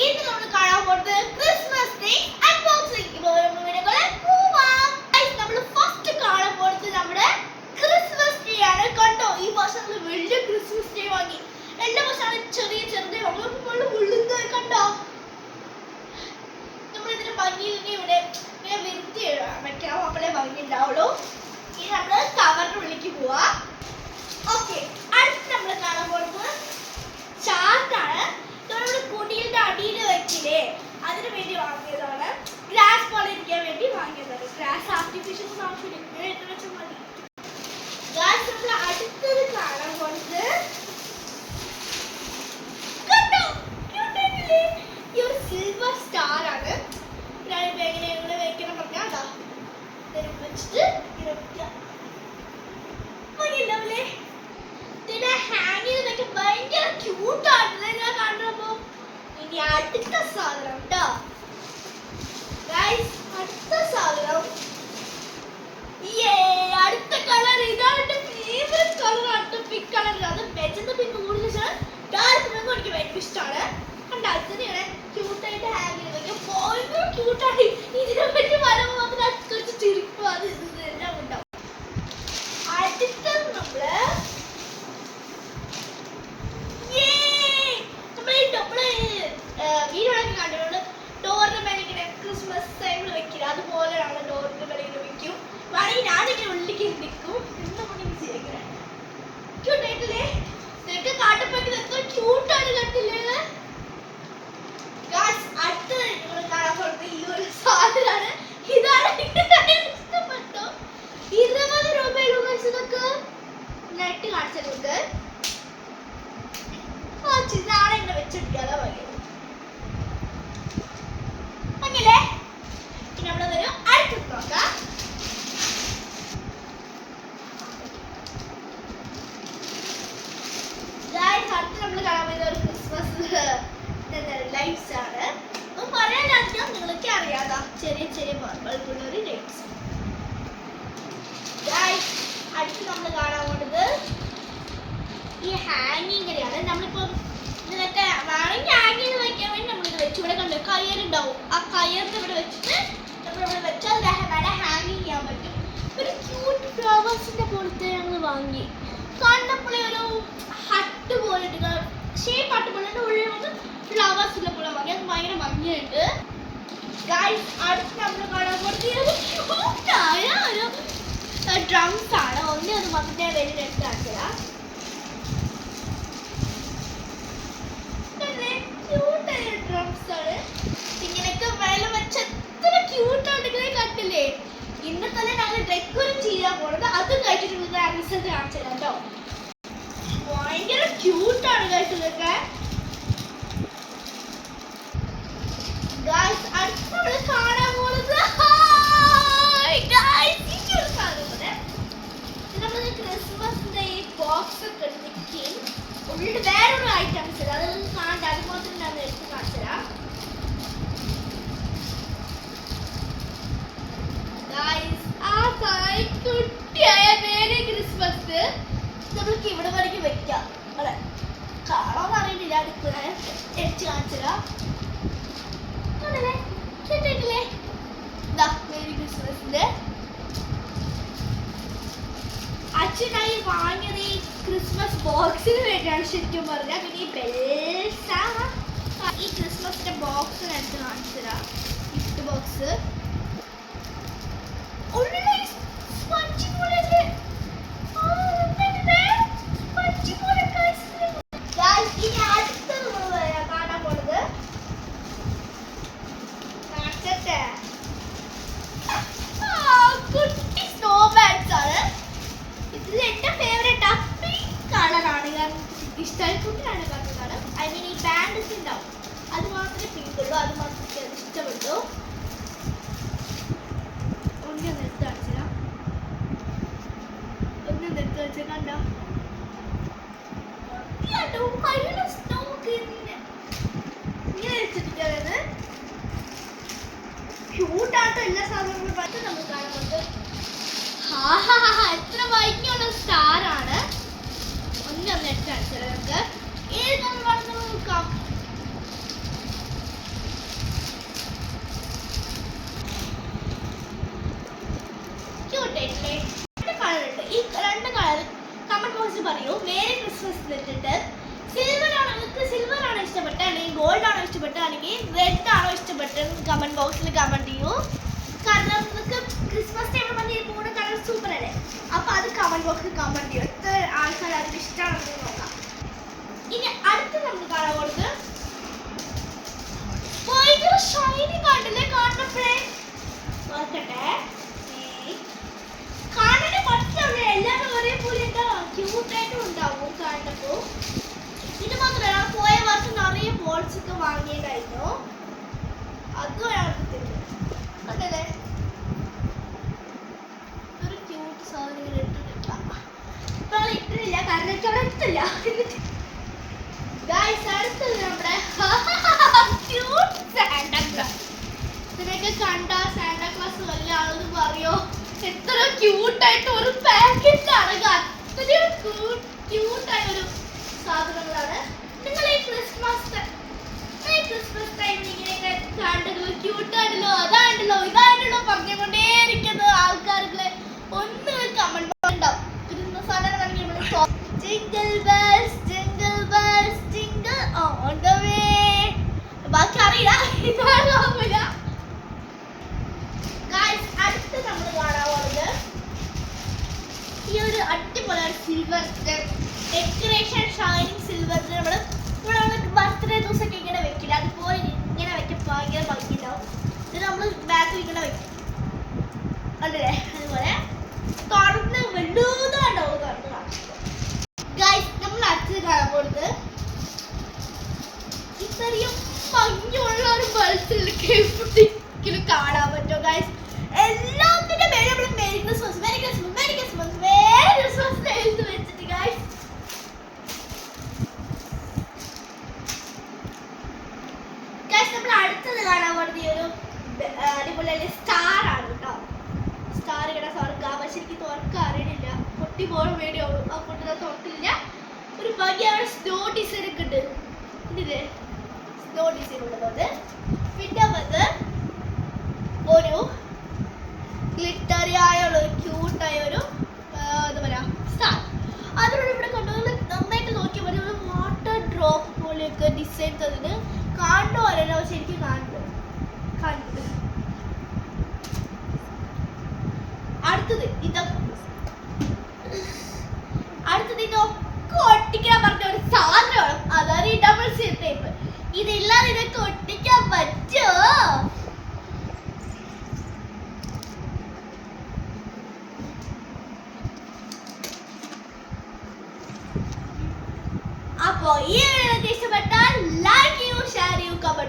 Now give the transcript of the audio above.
ഇന്ന് നമ്മൾ കാണാൻ പോകുന്നത് ക്രിസ്മസ് ട്രീ അൺബോക്സിംഗ്. നമ്മൾ ഫസ്റ്റ് കാണാൻ പോകുന്നത് നമ്മുടെ ക്രിസ്മസ് ട്രീ ആണ്. കണ്ടോ, ഈ വർഷം നമ്മൾ വലിയ ക്രിസ്മസ് ട്രീ വാങ്ങി. എല്ലാ വർഷമാണ് ചെറിയ ചെറുതായി ഉള്ളുന്നത്. കണ്ടോ, നമ്മൾ ഇതിന്റെ ഭംഗി ഇവിടെ വിരുത്തി വെക്കണം, അപ്പോഴേ ഭംഗി ഉണ്ടാവുള്ളൂ. ഇനി നമ്മൾ കവറിന്റെ ഉള്ളിലേക്ക് പോവാ. ഓക്കെ, അടുത്ത് നമ്മൾ കാണാൻ പോകുന്നത് ചാർട്ടാണ്. നമ്മുടെ കുടിയുടെ അടിയിൽ വെച്ചില്ലേ, അതിന് വേണ്ടി വാങ്ങിയതാണ്. ഗ്രാസ് പോലെ ഇരിക്കാൻ വേണ്ടി വാങ്ങിയതാണ്. ഗ്രാസ് ആർട്ടിഫിഷ്യൽ ആവശ്യമില്ല, ഇങ്ങനെ ഇട്ട് വെച്ചാൽ മതി. ഗ്രാസ് നമ്മൾ അടുത്തത് കാണാൻ പോകുന്നത് ഈ ഒരു സിൽവർ സ്റ്റാർ ആണ്. ഞാനിപ്പോ എങ്ങനെ വെക്കണം പറഞ്ഞാൽ അതാ വെച്ചിട്ട് ഇങ്ങനെ വെക്കാം. ഭംഗിയുണ്ടാവില്ലേ? ഇതിനെ ഹാങ് ചെയ്ത് വെക്കാൻ ഭയങ്കര ക്യൂട്ടാണ് ഞാൻ കാണുമ്പോ. ഇനി അടുത്ത സാധനം കേട്ടോ ഗൈസ്, അടുത്ത സാധനം. അടുത്ത കളർ ഇതാണ് എന്റെ ഫേവറേറ്റ് കളർ ആണ്, പിങ്ക് കളർ. അത് വെച്ചത് പിങ്ക് കൂടുതൽ ഡാർക്ക് പിങ്ക് എനിക്ക് ഭയങ്കര ഇഷ്ടമാണ്. കണ്ടാൽ ക്യൂട്ടായിട്ട് ഹാങ് ചെയ്ത് വെക്കാം. ഭയങ്കര ക്യൂട്ടായി. ഇതിനെ പറ്റി പറയുമ്പോൾ നമുക്ക് കുറച്ച് ചിരിക്കും. അത് ഇതെല്ലാം ഉണ്ടാവും. അടുത്തത് നമ്മള് വീഡിയോയിലൊക്കെ കണ്ടിട്ടുണ്ട്, ഡോറിന്റെ മേലെ ഇങ്ങനെ ക്രിസ്മസ് ടൈമിൽ വെക്കില്ല, അതുപോലെ നമ്മൾ ഡോറിന്റെ മേലെ ഇങ്ങനെ വെക്കും. വേണമെങ്കിൽ ഞാനിങ്ങനെ ഉള്ളിലേക്ക് നിൽക്കും. ക്യൂട്ടായിട്ടില്ലേ? നിനക്ക് കാട്ടപ്പറ്റി എത്ര ക്യൂട്ടാണ്, കണ്ടില്ലേ? അടുത്തത് നിങ്ങൾ കാണാൻ പോകുന്നത് ഈ ഒരു സാധനമാണ്. ഇതാണ് ഇഷ്ടപ്പെട്ടോ? 20 രൂപയിലുള്ള ഇതൊക്കെ നെറ്റ് കാണിച്ചിട്ടുണ്ട്. നാളെ ഇങ്ങനെ വെച്ചെടുക്കാതെ മതി. അങ്ങനെ നമ്മളൊരു അടുത്ത് നോക്കാം. അടുത്ത് നമ്മൾ കാണാൻ പറ്റുന്ന ഒരു ക്രിസ്മസ് ലൈറ്റ്സ് ആണ്. പറയാനധികം നിങ്ങൾക്ക് അറിയാതാ, ചെറിയ ചെറിയ ബൾബുള്ള ഒരു ലൈറ്റ്സ്. അടുത്ത് നമ്മൾ കാണാൻ പോകുന്നത് ഈ ഹാങ്ങിങ്ങനെയാണ്. നമ്മളിപ്പോ ഇതിനൊക്കെ വേണമെങ്കിൽ ഹാങ് ചെയ്ത് വയ്ക്കാൻ വേണ്ടി നമ്മളിത് വെച്ചു. ഇവിടെ കണ്ടു കയറുണ്ടാവും, ആ കയറിന് ഇവിടെ വെച്ചിട്ട് നമ്മളിവിടെ വെച്ചാൽ മേലെ ഹാങ്ങിങ് ചെയ്യാൻ പറ്റും. ഒരു ക്യൂട്ട് ഫ്ലവേഴ്സിന്റെ പോലത്തെ ഞങ്ങൾ വാങ്ങി. കണ്ടപ്പോഴേ ഒരു ഹട്ട് പോലെ ഷേപ്പ് ഹട്ട് പോലെ ഉള്ളിൽ നമുക്ക് ഫ്ലവേഴ്സിന്റെ പോലെ വാങ്ങി. അത് ഭയങ്കര ഭംഗിയുണ്ട്. അടുത്ത് നമ്മൾ കാണാൻ പോകുന്നത് ക്യൂട്ടായ ഒരു ഡ്രംസ് ആണ്. ഒന്നേ ഒന്ന് മകന്റെ വലിയ എടുത്ത് കാണിച്ചതാ. ഇങ്ങനെയൊക്കെ വില വെച്ച എത്ര ക്യൂട്ടാണ് കണ്ടില്ലേ? ഇന്ന് തന്നെ ഞങ്ങൾ ഡെക്കറേറ്റ് ചെയ്യാൻ പോണത്. അത് കഴിച്ചിട്ട് റിസൾട്ട് കാണിച്ചത് കേട്ടോ. ഭയങ്കര ക്യൂട്ടാണ് കഴിച്ചതൊക്കെ. അടുത്ത് നമ്മൾ കാണാൻ പോകുന്നത് ക്രിസ്മസിന്റെ ഈ ബോക്സ് ഒക്കെ എടുത്തിട്ട് ഉള്ളിൽ വേറൊരു ഐറ്റംസ് ഉണ്ട്. അതൊന്നും കാണണ്ട, അതുപോലെ തന്നെ ഞാൻ എടുത്ത് കാണിച്ചുതരാം. ആ കുട്ടിയായ മേരി ക്രിസ്മസ് നമ്മൾക്ക് ഇവിടെ വരയ്ക്ക് വെക്കാം. അതെ, കാണാൻ അറിയില്ല, അടുത്ത് എടുത്ത് കാണിച്ചുതരാം. കേട്ടിട്ടില്ലേ? മേരി ക്രിസ്മസിന്റെ അച്ഛനായി വാങ്ങിയത് ഈ ക്രിസ്മസ് ബോക്സിന് വേണ്ടിയാണ് ശരിക്കും പറഞ്ഞാൽ. പിന്നെ ഈ ബെൽസ ഈ ക്രിസ്മസിന്റെ ബോക്സിനടുത്ത് കാണിച്ചു തരാം. ഗിഫ്റ്റ് ബോക്സ് കാണാൻ പോണത് കുട്ടി സ്നോ ബാറ്റ്സ് ആണ്. ഇതിൽ എന്റെ ഫേവറേറ്റ് അപ്പി കളറാണ്. ഞാൻ ഇഷ്ടമായി കുട്ടിയാണ് പറഞ്ഞതാണ്. ഐ മീൻ ഈ ബാൻഡ്സ് ഉണ്ടാവും, അത് മാത്രമേ പിങ്ക് ഉള്ളൂ. അത് മാത്രമേ എനിക്ക് ഇഷ്ടപ്പെട്ടു. ഒന്ന് നിർത്തി കാണിച്ചാ, ഒന്ന് നിർത്തി വെച്ചാൽ കണ്ടോ കയ്യിലെ സ്നോ ഇങ്ങനെ വെച്ചിട്ടിരിക്കുന്നത്. ക്യൂട്ടായിട്ട് എല്ലാ സാധനങ്ങളും പറഞ്ഞ് നമുക്ക് കാണാൻ പറ്റും. എത്ര ഭംഗിയുള്ള സ്റ്റാർ ആണ്. ഒന്ന് എടുത്ത് കാണിച്ചാൽ നമുക്ക് ഏത് നമ്മൾ നോക്കാം. ഇഷ്ടപ്പെട്ടാണെങ്കിൽ റെഡ് ആണോ ഇഷ്ടപ്പെട്ടത് കമന്റ് ബോക്സിൽ കമന്റ് ചെയ്യൂ. കാരണം നിങ്ങൾക്ക് ക്രിസ്മസ് ടൈമിൽ വന്ന് ഈ 3 കളർ സൂപ്പർ അല്ലേ, അപ്പൊ അത് കമന്റ് ബോക്സിൽ കമന്റ് ചെയ്യും. എത്ര ആൾക്കാർ അതിന് ഇഷ്ടമാണെന്ന് നോക്കാം. ഇനി അടുത്ത് നമുക്ക് കാണാൻ പോകുന്നത് ഭയങ്കര ഷൈനി കണ്ടില്ലേ കാണുന്നപ്പോഴേ നോക്കട്ടെ. കാണാൻ പറ്റില്ല, എല്ലാവരും ഒരേപോലെ ക്യൂട്ടായിട്ടും ഉണ്ടാവും കാണുമ്പോ. ഇത് മാത്രമല്ല പോയ വർഷം നിറയെ ബോൾസ് ഒക്കെ വാങ്ങിയതായിരുന്നു, അതും കണ്ടല്ലേ ഒരു ക്യൂട്ട് സാധനം ഇട്ടിട്ടില്ല. ഇപ്പൊ ഇട്ടിട്ടില്ല കാരണം ഇവിടെ എത്തില്ല. അടുത്തത് നമ്മുടെ ഇതിനൊക്കെ കണ്ട സാന്റാക്ലാസ് വല്ല ആളെന്ന് പറയോ, എത്ര ക്യൂട്ടായിട്ട് ഒരു പാക്കറ്റ് ആണ്. അത്രയും ക്യൂട്ടായ ഒരു സാധനങ്ങളാണ്. നിങ്ങൾ ഈ ക്രിസ്മസ് ടൈമിൽ ഇങ്ങനെയൊക്കെ കണ്ടല്ലോ, ക്യൂട്ടാണല്ലോ, അതാണല്ലോ ഇതാണല്ലോ പറഞ്ഞുകൊണ്ടേയിരിക്കുന്ന ആൾക്കാർക്ക് ഒന്ന് കമന്റ് ഉണ്ടാവും. ഒരു സാധനം jingle bells jingle bells jingle on the way. ബാക്കി അറിയില്ല, ഇതാകില്ല. അടുത്ത് നമ്മൾ കാണാൻ പോകുന്നത് ഈ ഒരു അടിപൊളി സിൽവർ ഡെക്കറേഷൻ ഷൈനിങ് സിൽവർ നമ്മൾ ബർത്ത്ഡേ ദിവസമൊക്കെ ഇങ്ങനെ വെക്കില്ല, അതുപോലെ ഇങ്ങനെ വെക്കാൻ ഭയങ്കര ഭംഗിയുണ്ടാവും. ഇത് നമ്മൾ ബാക്കിൽ ഇങ്ങനെ വെക്കും അല്ലേ, അതുപോലെ തുറന്ന് വലുതാണ്ടാവും. നമ്മൾ അടുത്ത് കാണാൻ പോകുന്നത് ഇത്രയും ഭംഗിയുള്ള ഒരു ബൾബിൽ കാണാൻ പറ്റുമോ ഗൈസ്? എല്ലാത്തിന്റെ പേര് നമ്മൾ merry Christmas merry Christmas merry Christmas merry Christmas എഴുതി വെച്ചിട്ട് ഗൈസ്. നമ്മൾ അടുത്തത് കാണാൻ പോകുന്നത് ഒരു അടിപൊളി സ്റ്റാർ ആണ് കേട്ടോ. സ്റ്റാർ ഇങ്ങനെ തുറക്കാം, പക്ഷെ എനിക്ക് തുറക്കാൻ അറിയില്ല, പൊട്ടി പോകാൻ വേണ്ടിയാവും. ആ പൊട്ടിനെ തുറക്കില്ല. ഒരു ഭംഗിയാണ് സ്നോ ഡിസൈൻ ഒക്കെ ഉണ്ട്, ഇതില്ലേ സ്നോ ഡിസൈൻ ഉള്ളത്. പിന്നെ വന്ന് ഒരു ഗ്ലിറ്ററി ആയുള്ള ഒരു ക്യൂട്ടായ ഒരു എന്താ പറയാ സ്റ്റാർ. അതിലൂടെ ഇവിടെ കണ്ടത് നന്നായിട്ട് നോക്കിയാൽ മതി. ഒരു വാട്ടർ ഡ്രോപ്പ് പോലെയൊക്കെ ഡിസൈൻ തന്നിട്ട് കാണുന്ന പോലെയല്ല, പക്ഷെ എനിക്ക് കണ്ടത്. അടുത്തത് ഇതൊക്കെ ഒട്ടിക്കാൻ പറഞ്ഞ ഒരു സാധനമാണ്, അതാണ് ഈ ഡബിൾ സീൽ ടേപ്പ്. ഇതില്ലാതെ ഇതൊക്കെ ഒട്ടിക്കാൻ പറ്റുമോ? അപ്പോ ഈ വീഡിയോ ഇഷ്ടപ്പെട്ടാൽ ലൈക്ക് ചെയ്യൂ, ഷെയർ ചെയ്യൂ, കമന്റ്